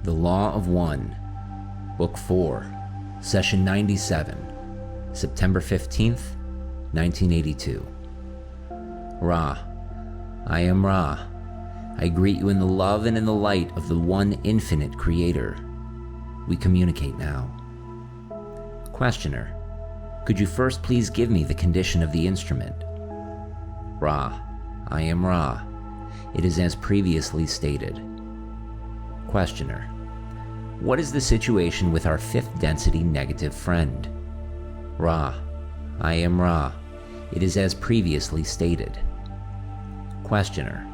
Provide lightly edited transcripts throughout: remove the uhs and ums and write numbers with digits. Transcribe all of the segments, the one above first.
The Law of One, Book 4, Session 97, September 15th, 1982. Ra, I am Ra. I greet you in the love and in the light of the one infinite Creator. We communicate now. Questioner, could you first please give me the condition of the instrument? Ra, I am Ra. It is as previously stated. Questioner, what is the situation with our fifth density negative friend? Ra, I am Ra. It is as previously stated. Questioner,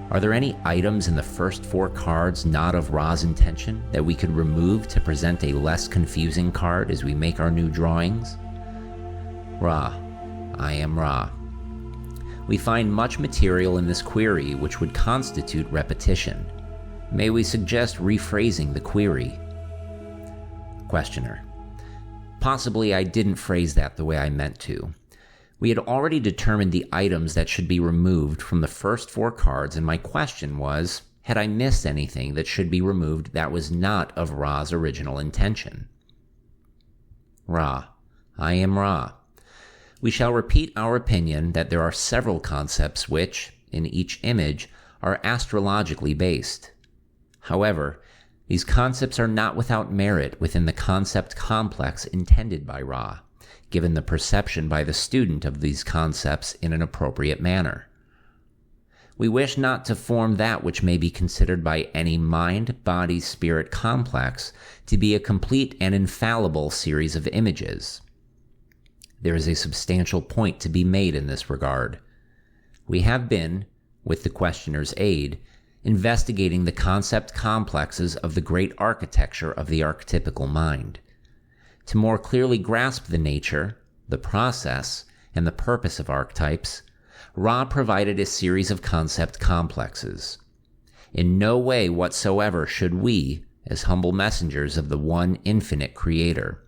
are there any items in the first four cards not of Ra's intention that we could remove to present a less confusing card as we make our new drawings? Ra, I am Ra. We find much material in this query which would constitute repetition. May we suggest rephrasing the query? Questioner, possibly I didn't phrase that the way I meant to. We had already determined the items that should be removed from the first four cards, and my question was, had I missed anything that should be removed that was not of Ra's original intention? Ra, I am Ra. We shall repeat our opinion that there are several concepts which, in each image, are astrologically based. However, these concepts are not without merit within the concept complex intended by Ra, given the perception by the student of these concepts in an appropriate manner. We wish not to form that which may be considered by any mind-body-spirit complex to be a complete and infallible series of images. There is a substantial point to be made in this regard. We have been, with the questioner's aid, investigating the concept complexes of the great architecture of the archetypical mind. To more clearly grasp the nature, the process, and the purpose of archetypes, Ra provided a series of concept complexes. In no way whatsoever should we, as humble messengers of the one infinite Creator,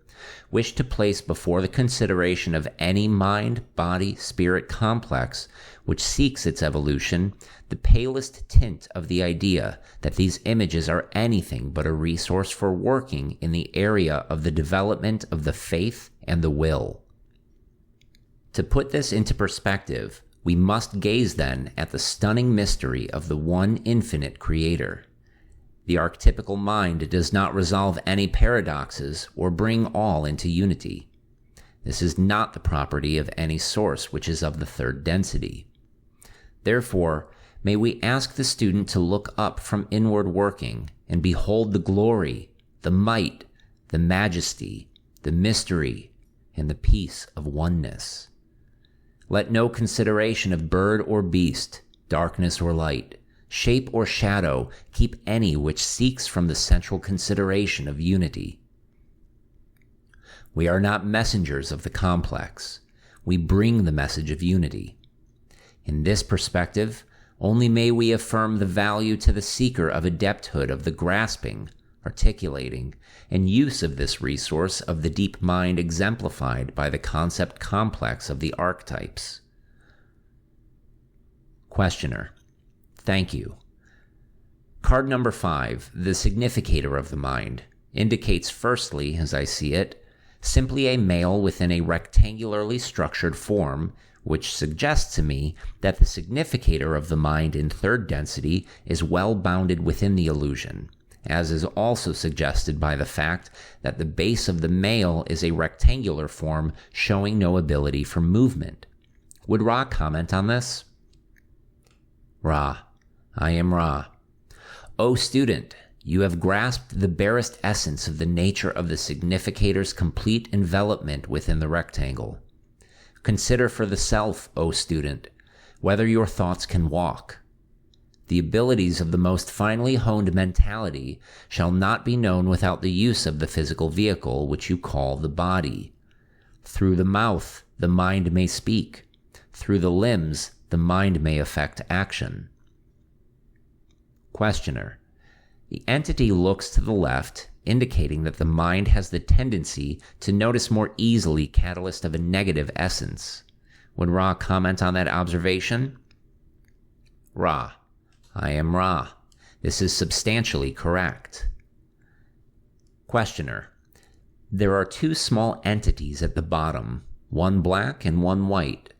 wish to place before the consideration of any mind-body-spirit complex which seeks its evolution the palest tint of the idea that these images are anything but a resource for working in the area of the development of the faith and the will. To put this into perspective, we must gaze then at the stunning mystery of the one infinite Creator. The archetypical mind does not resolve any paradoxes or bring all into unity. This is not the property of any source which is of the third density. Therefore, may we ask the student to look up from inward working and behold the glory, the might, the majesty, the mystery, and the peace of oneness. Let no consideration of bird or beast, darkness or light, shape or shadow keep any which seeks from the central consideration of unity. We are not messengers of the complex. We bring the message of unity. In this perspective, only may we affirm the value to the seeker of adepthood of the grasping, articulating, and use of this resource of the deep mind exemplified by the concept complex of the archetypes. Questioner, thank you. Card number 5, the significator of the mind, indicates firstly, as I see it, simply a male within a rectangularly structured form, which suggests to me that the significator of the mind in third density is well bounded within the illusion, as is also suggested by the fact that the base of the male is a rectangular form showing no ability for movement. Would Ra comment on this? Ra, I am Ra. O student, you have grasped the barest essence of the nature of the significator's complete envelopment within the rectangle. Consider for the self, O student, whether your thoughts can walk. The abilities of the most finely honed mentality shall not be known without the use of the physical vehicle which you call the body. Through the mouth, the mind may speak. Through the limbs, the mind may effect action. Questioner, the entity looks to the left, indicating that the mind has the tendency to notice more easily catalyst of a negative essence. Would Ra comment on that observation? Ra, I am Ra. This is substantially correct. Questioner. There are two small entities at the bottom, one black and one white.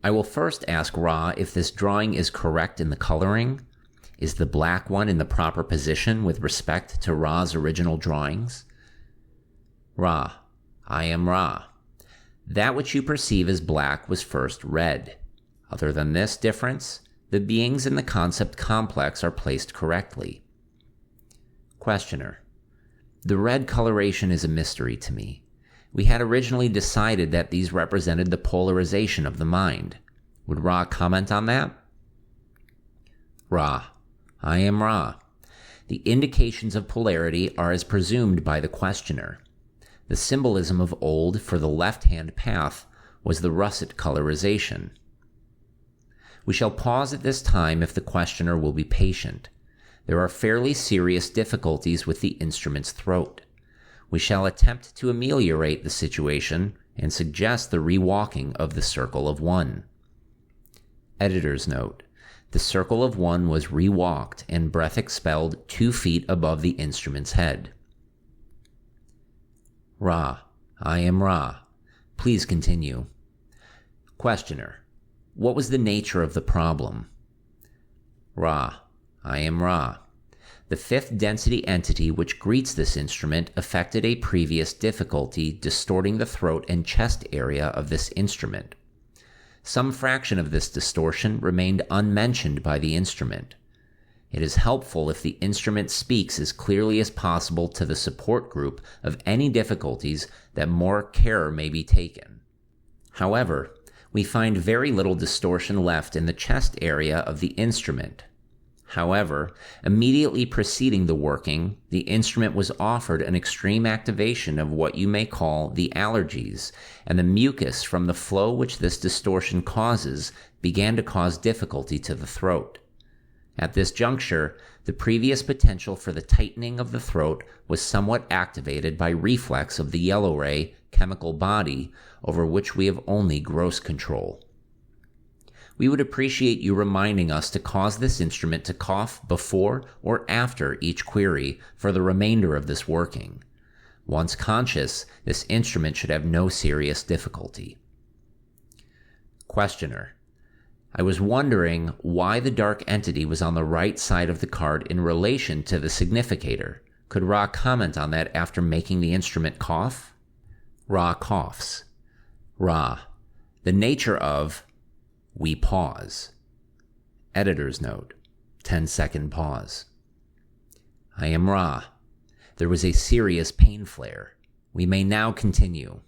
I will first ask Ra if this drawing is correct in the coloring. Is the black one in the proper position with respect to Ra's original drawings? Ra. I am Ra. That which you perceive as black was first red. Other than this difference, the beings in the concept complex are placed correctly. Questioner. The red coloration is a mystery to me. We had originally decided that these represented the polarization of the mind. Would Ra comment on that? Ra. I am Ra. The indications of polarity are as presumed by the questioner. The symbolism of old for the left-hand path was the russet colorization. We shall pause at this time if the questioner will be patient. There are fairly serious difficulties with the instrument's throat. We shall attempt to ameliorate the situation and suggest the rewalking of the circle of one. Editor's note. The circle of one was rewalked and breath expelled 2 feet above the instrument's head. Ra. I am Ra. Please continue. Questioner. What was the nature of the problem? Ra. I am Ra. The fifth density entity which greets this instrument affected a previous difficulty distorting the throat and chest area of this instrument. Some fraction of this distortion remained unmentioned by the instrument. It is helpful if the instrument speaks as clearly as possible to the support group of any difficulties that more care may be taken. However, we find very little distortion left in the chest area of the instrument. However, immediately preceding the working, the instrument was offered an extreme activation of what you may call the allergies, and the mucus from the flow which this distortion causes began to cause difficulty to the throat. At this juncture, the previous potential for the tightening of the throat was somewhat activated by reflex of the yellow ray chemical body over which we have only gross control. We would appreciate you reminding us to cause this instrument to cough before or after each query for the remainder of this working. Once conscious, this instrument should have no serious difficulty. Questioner. I was wondering why the dark entity was on the right side of the card in relation to the significator. Could Ra comment on that after making the instrument cough? Ra coughs. Ra. The nature of... We pause. Editor's note. 10-second pause. I am Ra. There was a serious pain flare. We may now continue.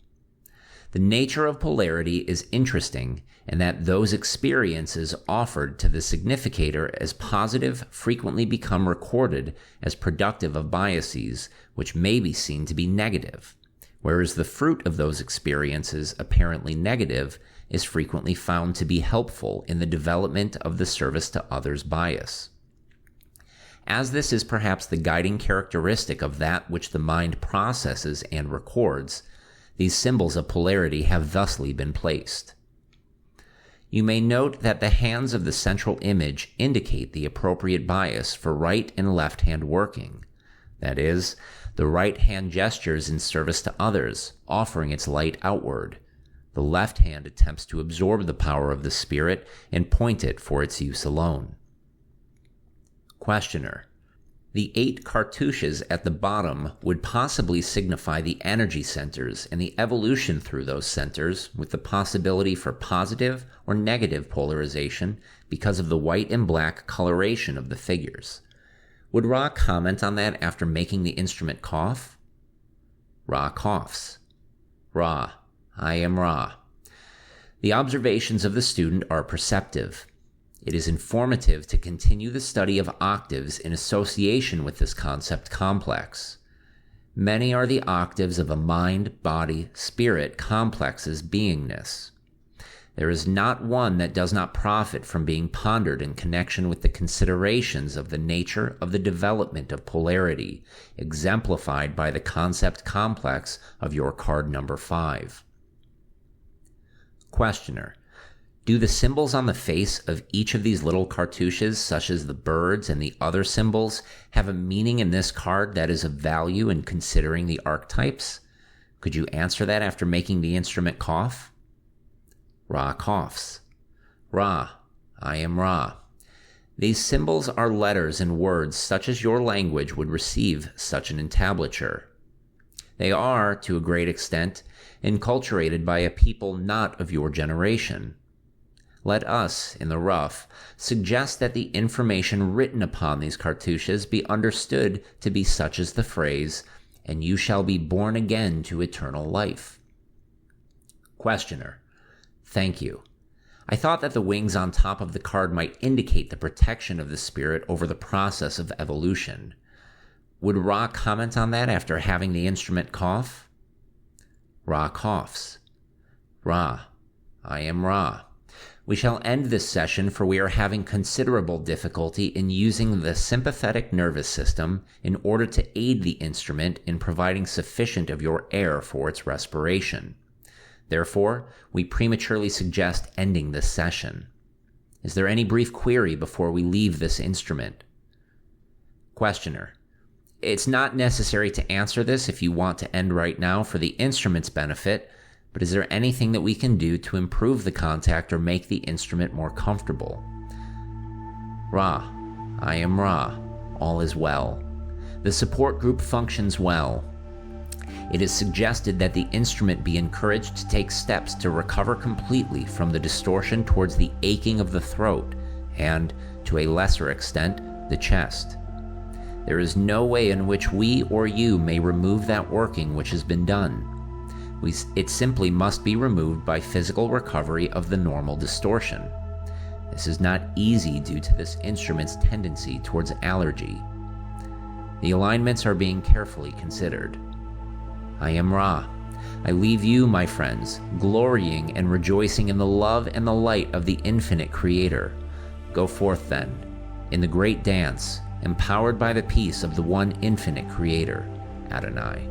The nature of polarity is interesting in that those experiences offered to the significator as positive frequently become recorded as productive of biases which may be seen to be negative, whereas the fruit of those experiences apparently negative is frequently found to be helpful in the development of the service to others bias. As this is perhaps the guiding characteristic of that which the mind processes and records, these symbols of polarity have thusly been placed. You may note that the hands of the central image indicate the appropriate bias for right and left hand working. That is, the right hand gestures in service to others, offering its light outward. The left hand attempts to absorb the power of the spirit and point it for its use alone. Questioner. The 8 cartouches at the bottom would possibly signify the energy centers and the evolution through those centers, with the possibility for positive or negative polarization because of the white and black coloration of the figures. Would Ra comment on that after making the instrument cough? Ra coughs. Ra. I am Ra. The observations of the student are perceptive. It is informative to continue the study of octaves in association with this concept complex. Many are the octaves of a mind-body-spirit complex's beingness. There is not one that does not profit from being pondered in connection with the considerations of the nature of the development of polarity, exemplified by the concept complex of your card number 5. Questioner. Do the symbols on the face of each of these little cartouches, such as the birds and the other symbols, have a meaning in this card that is of value in considering the archetypes? Could you answer that after making the instrument cough? Ra coughs. Ra, I am Ra. These symbols are letters and words such as your language would receive such an entablature. They are, to a great extent, enculturated by a people not of your generation. Let us, in the rough, suggest that the information written upon these cartouches be understood to be such as the phrase, "and you shall be born again to eternal life." Questioner: Thank you. I thought that the wings on top of the card might indicate the protection of the spirit over the process of evolution. Would Ra comment on that after having the instrument cough? Ra coughs. Ra, I am Ra. We shall end this session, for we are having considerable difficulty in using the sympathetic nervous system in order to aid the instrument in providing sufficient of your air for its respiration. Therefore, we prematurely suggest ending this session. Is there any brief query before we leave this instrument? Questioner: It's not necessary to answer this if you want to end right now for the instrument's benefit, but is there anything that we can do to improve the contact or make the instrument more comfortable? Ra, I am Ra. All is well. The support group functions well. It is suggested that the instrument be encouraged to take steps to recover completely from the distortion towards the aching of the throat and, to a lesser extent, the chest. There is no way in which we or you may remove that working which has been done. It simply must be removed by physical recovery of the normal distortion. This is not easy due to this instrument's tendency towards allergy. The alignments are being carefully considered. I am Ra. I leave you, my friends, glorying and rejoicing in the love and the light of the infinite Creator. Go forth then, in the great dance, empowered by the peace of the one infinite Creator, Adonai.